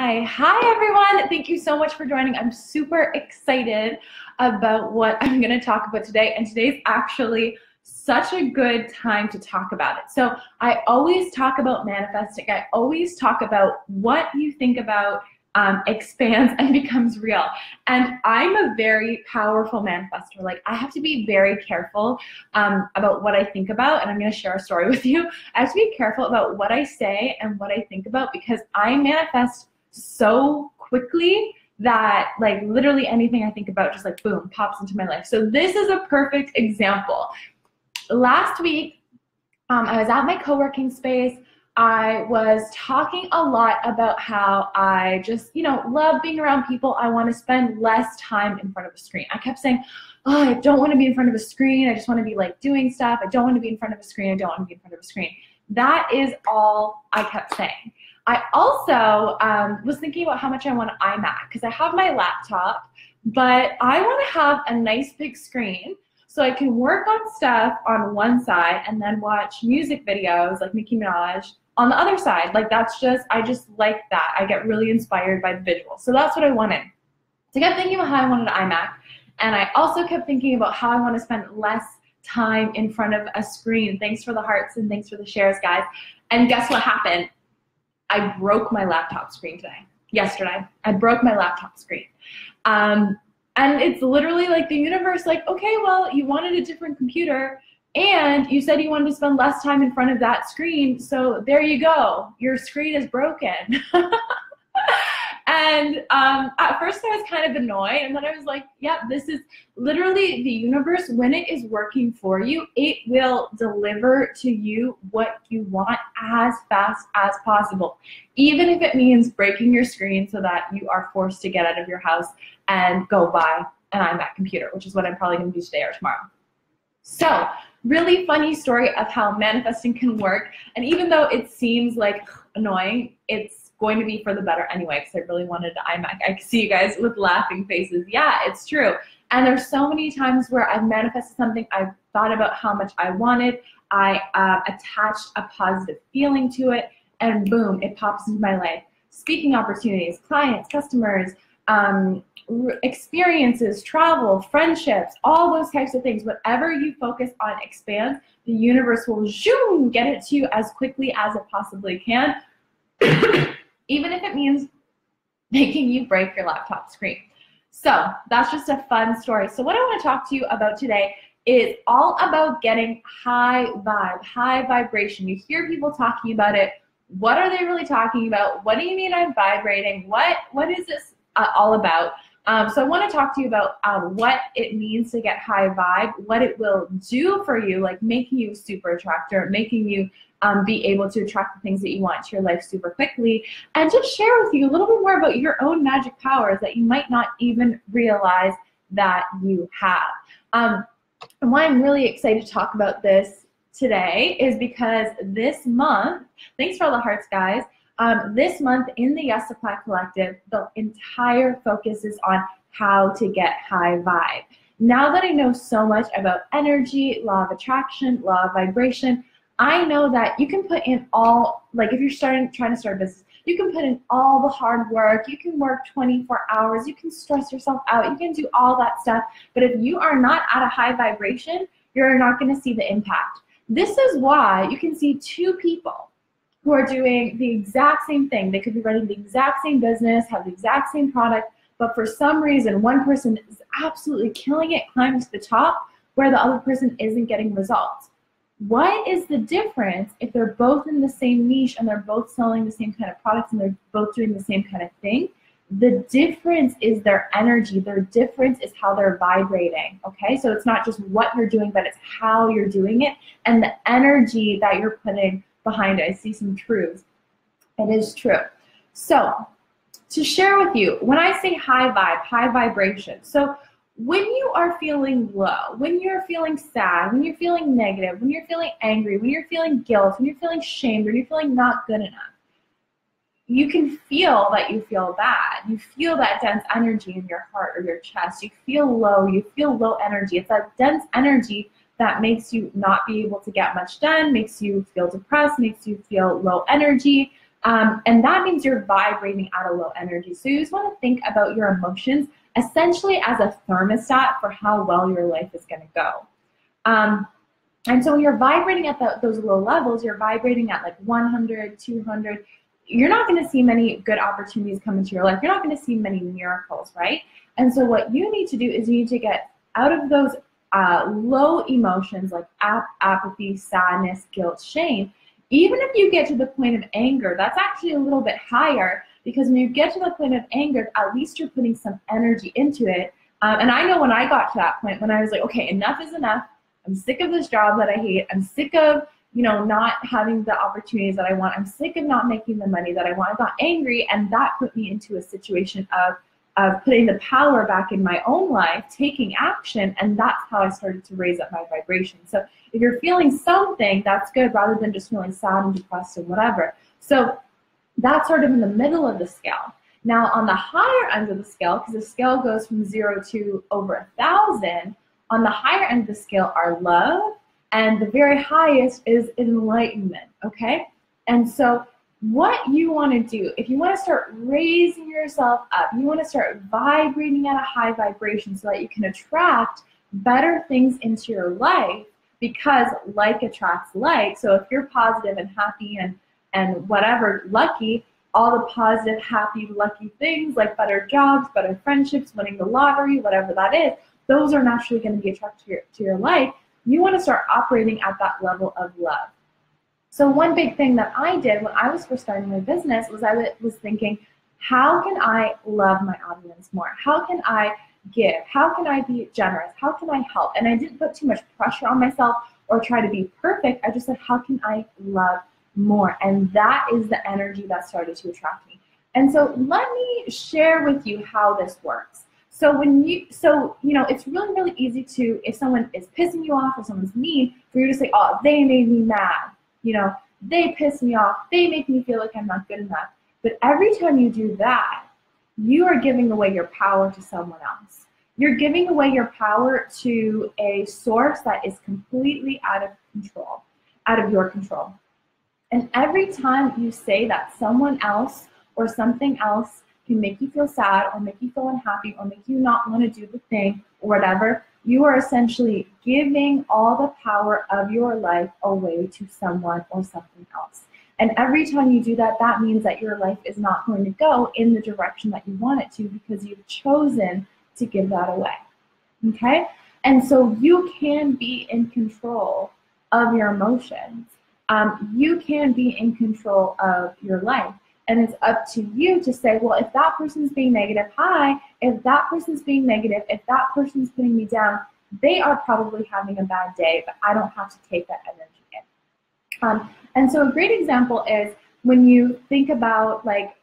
Hi everyone. Thank you so much for joining. I'm super excited about what I'm going to talk about today, and today's actually such a good time to talk about it. So I always talk about manifesting. I always talk about what you think about expands and becomes real. And I'm a very powerful manifestor. Like, I have to be very careful about what I think about, and I'm going to share a story with you. I have to be careful about what I say and what I think about, because I manifest so quickly that like literally anything I think about just like boom pops into my life. So this is a perfect example. Last week I was at my co-working space. I was talking a lot about how I just, love being around people. I want to spend less time in front of a screen. I kept saying, oh, I don't want to be in front of a screen. I just want to be like doing stuff. I don't want to be in front of a screen. I don't want to be in front of a screen. That is all I kept saying. I also was thinking about how much I want an iMac, because I have my laptop, but I want to have a nice big screen so I can work on stuff on one side and then watch music videos like Nicki Minaj on the other side. Like, I just like that. I get really inspired by the visual. So that's what I wanted. So I kept thinking about how I wanted an iMac, and I also kept thinking about how I want to spend less time in front of a screen. Thanks for the hearts and thanks for the shares, guys. And guess what happened? I broke my laptop screen yesterday. I broke my laptop screen. And it's literally like the universe, like, okay, well, you wanted a different computer and you said you wanted to spend less time in front of that screen. So there you go. Your screen is broken. And at first I was kind of annoyed, and then I was like, yeah, this is literally the universe. When it is working for you, it will deliver to you what you want as fast as possible, even if it means breaking your screen so that you are forced to get out of your house and go buy an iMac computer, which is what I'm probably going to do today or tomorrow. So, really funny story of how manifesting can work. And even though it seems like annoying, it's going to be for the better anyway, because I really wanted an iMac. I can see you guys with laughing faces. Yeah, it's true. And there's so many times where I've manifested something, I've thought about how much I wanted, I attached a positive feeling to it, and boom, it pops into my life. Speaking opportunities, clients, customers, experiences, travel, friendships, all those types of things. Whatever you focus on expands. The universe will zoom, get it to you as quickly as it possibly can, even if it means making you break your laptop screen. So that's just a fun story. So what I want to talk to you about today is all about getting high vibe, high vibration. You hear people talking about it. What are they really talking about? What do you mean I'm vibrating? What is this all about? So I want to talk to you about what it means to get high vibe, what it will do for you, like making you super attractor, making you be able to attract the things that you want to your life super quickly, and just share with you a little bit more about your own magic powers that you might not even realize that you have. And why I'm really excited to talk about this today is because this month, thanks for all the hearts, guys, this month in the Yes Supply Collective, the entire focus is on how to get high vibe. Now that I know so much about energy, law of attraction, law of vibration, I know that you can put in all, like if you're trying to start a business, you can put in all the hard work, you can work 24 hours, you can stress yourself out, you can do all that stuff, but if you are not at a high vibration, you're not going to see the impact. This is why you can see two people who are doing the exact same thing. They could be running the exact same business, have the exact same product, but for some reason, one person is absolutely killing it, climbing to the top, where the other person isn't getting results. What is the difference if they're both in the same niche and they're both selling the same kind of products and they're both doing the same kind of thing? The difference is their energy. Their difference is how they're vibrating, okay? So it's not just what you're doing, but it's how you're doing it and the energy that you're putting behind it. I see some truths. It is true. So to share with you, when I say high vibe, high vibration, so when you are feeling low, when you're feeling sad, when you're feeling negative, when you're feeling angry, when you're feeling guilt, when you're feeling shamed, when you're feeling not good enough, you can feel that you feel bad. You feel that dense energy in your heart or your chest. You feel low. You feel low energy. It's that dense energy that makes you not be able to get much done, makes you feel depressed, makes you feel low energy, And that means you're vibrating at a low energy. So you just want to think about your emotions essentially as a thermostat for how well your life is going to go. And so when you're vibrating at those low levels, you're vibrating at like 100, 200, you're not going to see many good opportunities come into your life. You're not going to see many miracles, right? And so what you need to do is you need to get out of those low emotions like apathy, sadness, guilt, shame. Even if you get to the point of anger, that's actually a little bit higher, because when you get to the point of anger, at least you're putting some energy into it. And I know when I got to that point, when I was like, okay, enough is enough. I'm sick of this job that I hate. I'm sick of, not having the opportunities that I want. I'm sick of not making the money that I want. I got angry, and that put me into a situation of putting the power back in my own life, taking action, and that's how I started to raise up my vibration. So if you're feeling something, that's good, rather than just feeling sad and depressed and whatever. So that's sort of in the middle of the scale. Now on the higher end of the scale, because the scale goes from 0 to over 1,000, on the higher end of the scale are love, and the very highest is enlightenment, okay? And so what you want to do, if you want to start raising yourself up, you want to start vibrating at a high vibration so that you can attract better things into your life, because like attracts like. So if you're positive and happy and whatever, lucky, all the positive, happy, lucky things like better jobs, better friendships, winning the lottery, whatever that is, those are naturally going to be attracted to your life. You want to start operating at that level of love. So one big thing that I did when I was first starting my business was I was thinking, how can I love my audience more? How can I give? How can I be generous? How can I help? And I didn't put too much pressure on myself or try to be perfect. I just said, how can I love more? And that is the energy that started to attract me. And so let me share with you how this works. So it's really, really easy to, if someone is pissing you off or someone's mean, for you to say, oh, they made me mad. They piss me off. They make me feel like I'm not good enough. But every time you do that, you are giving away your power to someone else. You're giving away your power to a source that is completely out of your control. And every time you say that someone else or something else can make you feel sad or make you feel unhappy or make you not want to do the thing or whatever, you are essentially giving all the power of your life away to someone or something else. And every time you do that, that means that your life is not going to go in the direction that you want it to, because you've chosen to give that away. Okay? And so you can be in control of your emotions. You can be in control of your life. And it's up to you to say, well, if that person's being negative, if that person's being negative, if that person's putting me down, they are probably having a bad day, but I don't have to take that energy in. And so a great example is when you think about, like,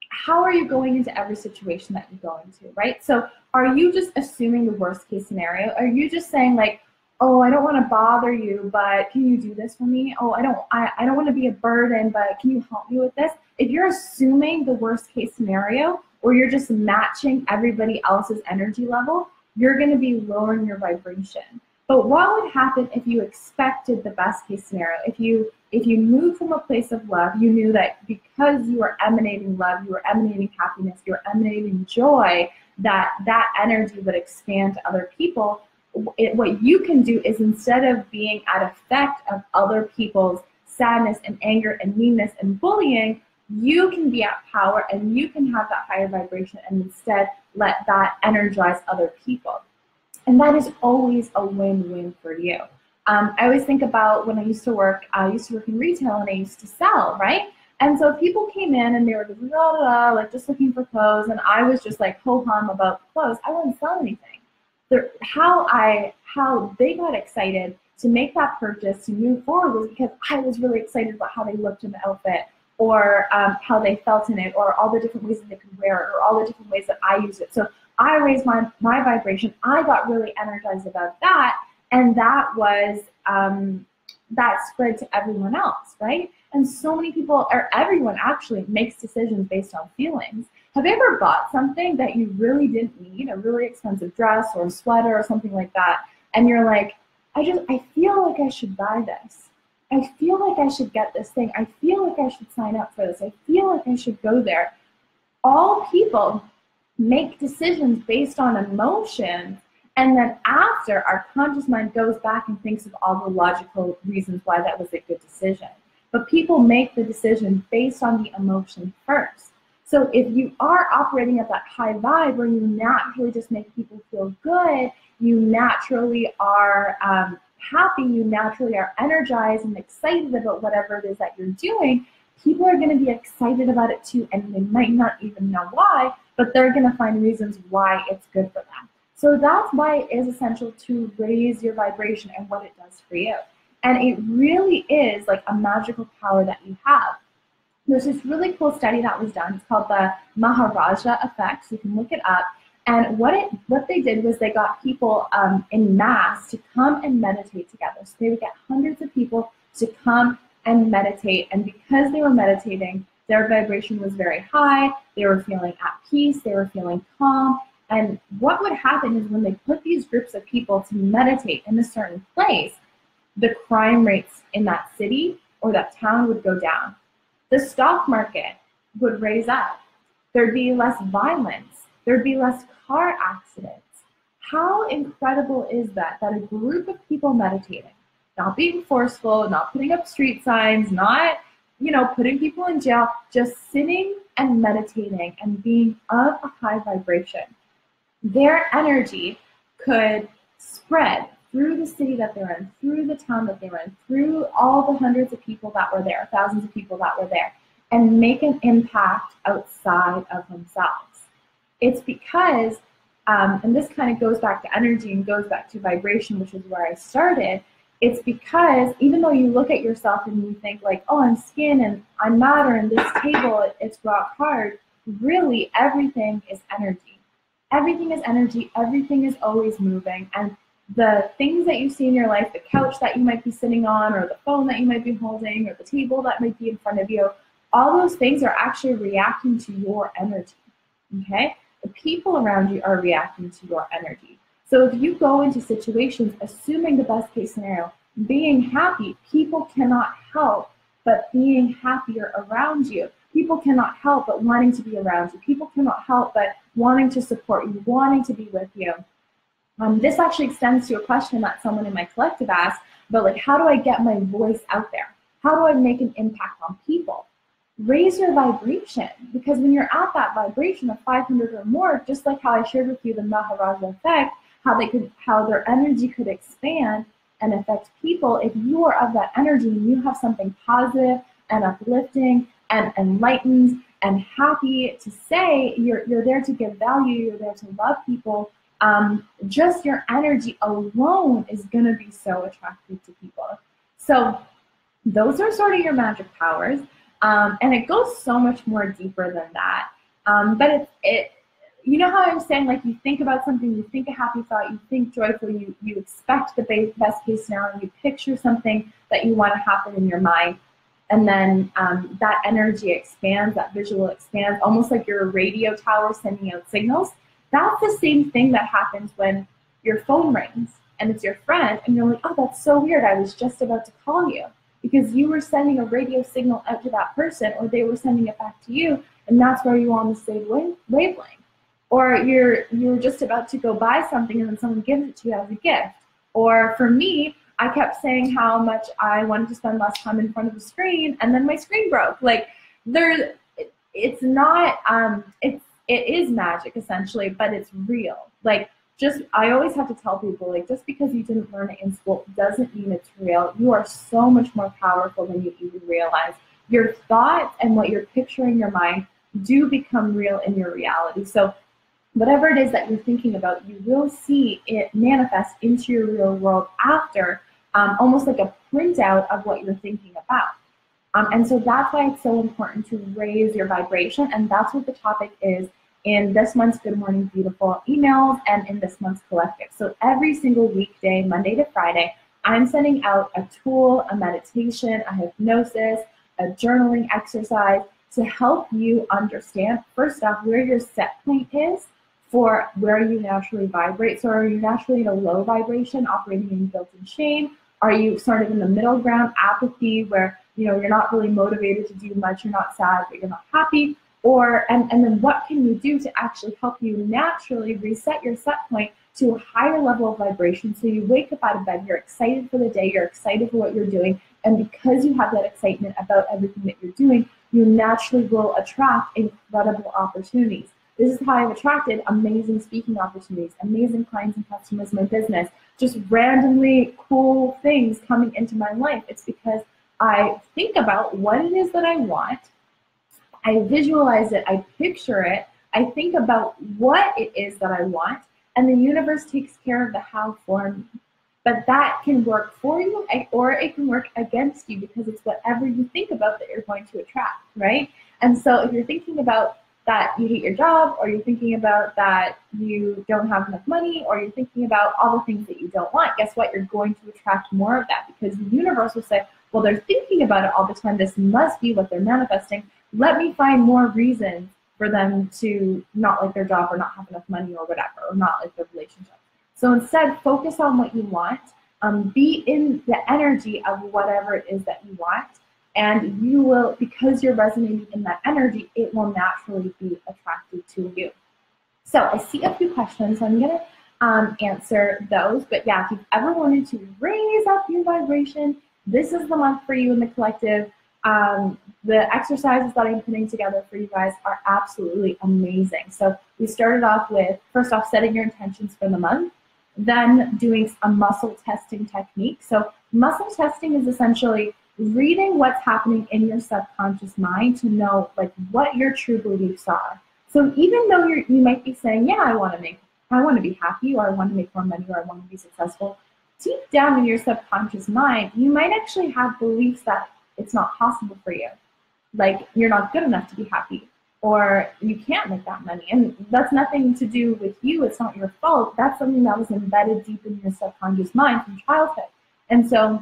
how are you going into every situation that you go into, right? So are you just assuming the worst case scenario? Are you just saying, like, oh, I don't want to bother you, but can you do this for me? Oh, I don't want to be a burden, but can you help me with this? If you're assuming the worst case scenario, or you're just matching everybody else's energy level, you're going to be lowering your vibration. But what would happen if you expected the best case scenario? If you moved from a place of love, you knew that because you are emanating love, you are emanating happiness, you're emanating joy, that energy would expand to other people. What you can do is, instead of being at effect of other people's sadness and anger and meanness and bullying, you can be at power and you can have that higher vibration and instead let that energize other people. And that is always a win-win for you. I always think about when I used to work in retail and I used to sell, right? And so people came in and they were just like just looking for clothes, and I was just like ho-hum about clothes. I wouldn't sell anything. How they got excited to make that purchase, to move forward, was because I was really excited about how they looked in the outfit, or how they felt in it, or all the different ways that they could wear it, or all the different ways that I use it. So I raised my vibration. I got really energized about that, and that was that spread to everyone else, right? And so many people, or everyone actually, makes decisions based on feelings. Have you ever bought something that you really didn't need, a really expensive dress or a sweater or something like that, and you're like, I feel like I should buy this. I feel like I should get this thing. I feel like I should sign up for this. I feel like I should go there. All people make decisions based on emotions, and then after, our conscious mind goes back and thinks of all the logical reasons why that was a good decision. But people make the decision based on the emotion first. So if you are operating at that high vibe where you naturally just make people feel good, you naturally are happy, you naturally are energized and excited about whatever it is that you're doing, people are going to be excited about it too, and they might not even know why, but they're going to find reasons why it's good for them. So that's why it is essential to raise your vibration and what it does for you. And it really is like a magical power that you have. There's this really cool study that was done. It's called the Maharaja effect. So you can look it up. And what they did was they got people in mass to come and meditate together. So they would get hundreds of people to come and meditate. And because they were meditating, their vibration was very high. They were feeling at peace. They were feeling calm. And what would happen is when they put these groups of people to meditate in a certain place, the crime rates in that city or that town would go down. The stock market would raise up. There'd be less violence. There'd be less car accidents. How incredible is that a group of people meditating, not being forceful, not putting up street signs, not, putting people in jail, just sitting and meditating and being of a high vibration, their energy could spread through the city that they're in, through the town that they're in, through all the hundreds of people that were there, thousands of people that were there, and make an impact outside of themselves. It's because, and this kind of goes back to energy and goes back to vibration, which is where I started, it's because even though you look at yourself and you think like, oh, I'm skin and I'm matter and this table, it's rock hard, really everything is energy. Everything is energy, everything is always moving, and the things that you see in your life, the couch that you might be sitting on, or the phone that you might be holding, or the table that might be in front of you, all those things are actually reacting to your energy, okay? The people around you are reacting to your energy. So if you go into situations, assuming the best case scenario, being happy, people cannot help but being happier around you. People cannot help but wanting to be around you. People cannot help but wanting to support you, wanting to be with you. This actually extends to a question that someone in my collective asked, but like, how do I get my voice out there? How do I make an impact on people? Raise your vibration, because when you're at that vibration of 500 or more, just like how I shared with you the Maharaja effect, how their energy could expand and affect people. If you are of that energy and you have something positive and uplifting and enlightened and happy to say, you're there to give value, you're there to love people, just your energy alone is going to be so attractive to people. So those are sort of your magic powers, and it goes so much more deeper than that. But you know how I'm saying, like, you think about something, you think a happy thought, you think joyfully, you expect the best case scenario, you picture something that you want to happen in your mind, and then that energy expands, that visual expands, almost like you're a radio tower sending out signals. That's the same thing that happens when your phone rings and it's your friend and you're like, oh, that's so weird, I was just about to call you, because you were sending a radio signal out to that person, or they were sending it back to you, and that's where you're on the same wavelength. Or you're just about to go buy something and then someone gives it to you as a gift. Or for me, I kept saying how much I wanted to spend less time in front of the screen, and then my screen broke. Like, it's not, it is magic essentially, but it's real. Like, I always have to tell people, like, just because you didn't learn it in school doesn't mean it's real. You are so much more powerful than you even realize. Your thoughts and what you're picturing in your mind do become real in your reality. So whatever it is that you're thinking about, you will see it manifest into your real world after, almost like a printout of what you're thinking about. And so that's why it's so important to raise your vibration, and that's what the topic is in this month's Good Morning Beautiful emails and in this month's collective. So every single weekday, Monday to Friday, I'm sending out a tool, a meditation, a hypnosis, a journaling exercise to help you understand, first off, where your set point is for where you naturally vibrate. So are you naturally in a low vibration, operating in guilt and shame? Are you sort of in the middle ground, apathy, where you're not really motivated to do much, you're not sad, but you're not happy? Or and then what can you do to actually help you naturally reset your set point to a higher level of vibration, so you wake up out of bed, you're excited for the day, you're excited for what you're doing, and because you have that excitement about everything that you're doing, you naturally will attract incredible opportunities. This is how I've attracted amazing speaking opportunities, amazing clients and customers in my business, just randomly cool things coming into my life. It's because I think about what it is that I want, I visualize it, I picture it, I think about what it is that I want, and the universe takes care of the how for me. But that can work for you, or it can work against you, because it's whatever you think about that you're going to attract, right? And so if you're thinking about that you hate your job, or you're thinking about that you don't have enough money, or you're thinking about all the things that you don't want, guess what? You're going to attract more of that, because the universe will say, well, they're thinking about it all the time. This must be what they're manifesting. Let me find more reasons for them to not like their job, or not have enough money, or whatever, or not like their relationship. So instead, focus on what you want. Be in the energy of whatever it is that you want. And you will, because you're resonating in that energy, it will naturally be attracted to you. So I see a few questions, so I'm going to answer those. But yeah, if you've ever wanted to raise up your vibration, this is the month for you in the collective. The exercises that I'm putting together for you guys are absolutely amazing. So we started off with, first off, setting your intentions for the month, then doing a muscle testing technique. So muscle testing is essentially reading what's happening in your subconscious mind to know like what your true beliefs are. So even though you might be saying, yeah, I want to be happy, or I want to make more money, or I want to be successful, deep down in your subconscious mind, you might actually have beliefs that it's not possible for you. Like you're not good enough to be happy, or you can't make that money. And that's nothing to do with you. It's not your fault. That's something that was embedded deep in your subconscious mind from childhood. And so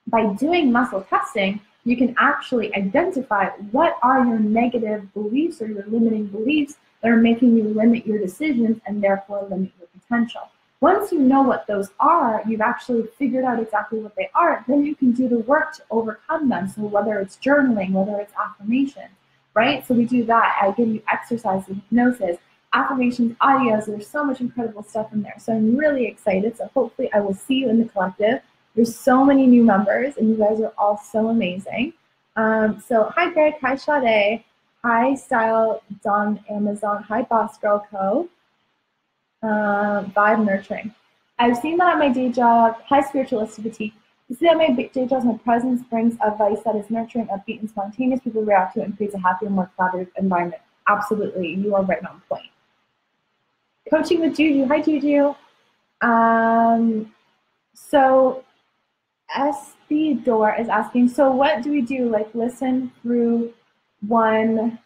by doing muscle testing, you can actually identify what are your negative beliefs or your limiting beliefs that are making you limit your decisions and therefore limit your potential. Once you know what those are, you've actually figured out exactly what they are, then you can do the work to overcome them. So whether it's journaling, whether it's affirmation, right? So we do that. I give you exercises, hypnosis, affirmations, audios. There's so much incredible stuff in there. So I'm really excited. So hopefully I will see you in the collective. There's so many new members, and you guys are all so amazing. So hi Greg, hi Sade, hi Style Don Amazon, hi Boss Girl Co. Vibe Nurturing. I've seen that at my day job. Hi Spiritualistic Boutique. You see that my day job, my presence brings advice that is nurturing, upbeat, and spontaneous. People react to it and creates a happier, more collaborative environment. Absolutely, you are right on point. Coaching with Juju. Hi Juju. So SB Door is asking, so what do we do? Like listen through one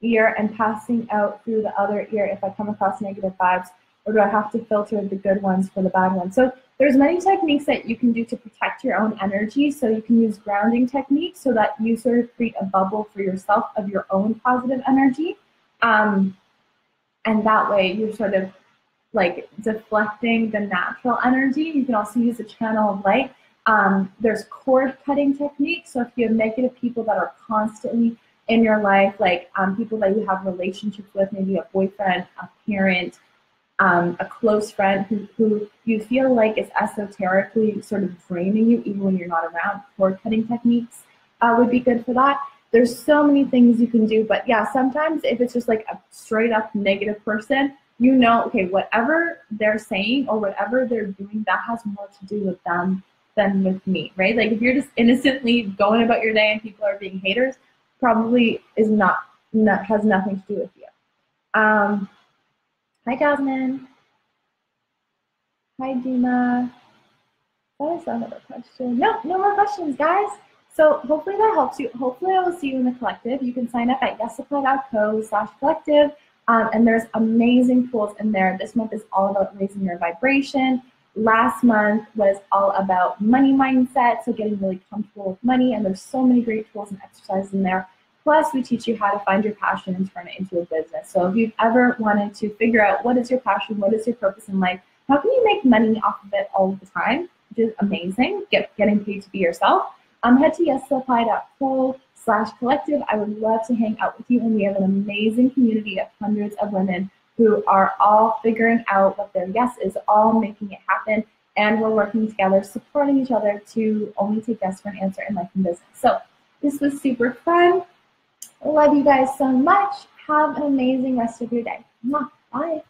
ear and passing out through the other ear if I come across negative vibes, or do I have to filter the good ones for the bad ones? So there's many techniques that you can do to protect your own energy. So you can use grounding techniques so that you sort of create a bubble for yourself of your own positive energy. And that way you're sort of like deflecting the natural energy. You can also use a channel of light. There's cord cutting techniques. So if you have negative people that are constantly in your life, like people that you have relationships with, maybe a boyfriend, a parent, a close friend who you feel like is esoterically sort of draining you even when you're not around, cord cutting techniques would be good for that. There's so many things you can do, but yeah, sometimes if it's just like a straight up negative person, you know, okay, whatever they're saying or whatever they're doing, that has more to do with them than with me, right? Like if you're just innocently going about your day and people are being haters, probably is not has nothing to do with you. Hi Jasmine. Hi Dina. That is another question. No more questions, guys. So hopefully that helps you. Hopefully I will see you in the collective. You can sign up at yessupply.co/collective. And there's amazing tools in there. This month is all about raising your vibration. Last month was all about money mindset, so getting really comfortable with money, and there's so many great tools and exercises in there. Plus, we teach you how to find your passion and turn it into a business. So if you've ever wanted to figure out what is your passion, what is your purpose in life, how can you make money off of it all the time, which is amazing, getting paid to be yourself, head to yessupply.co/collective. I would love to hang out with you, and we have an amazing community of hundreds of women who are all figuring out what their yes is, all making it happen, and we're working together, supporting each other to only take yes for an answer in life and business. So this was super fun. I love you guys so much. Have an amazing rest of your day. Bye.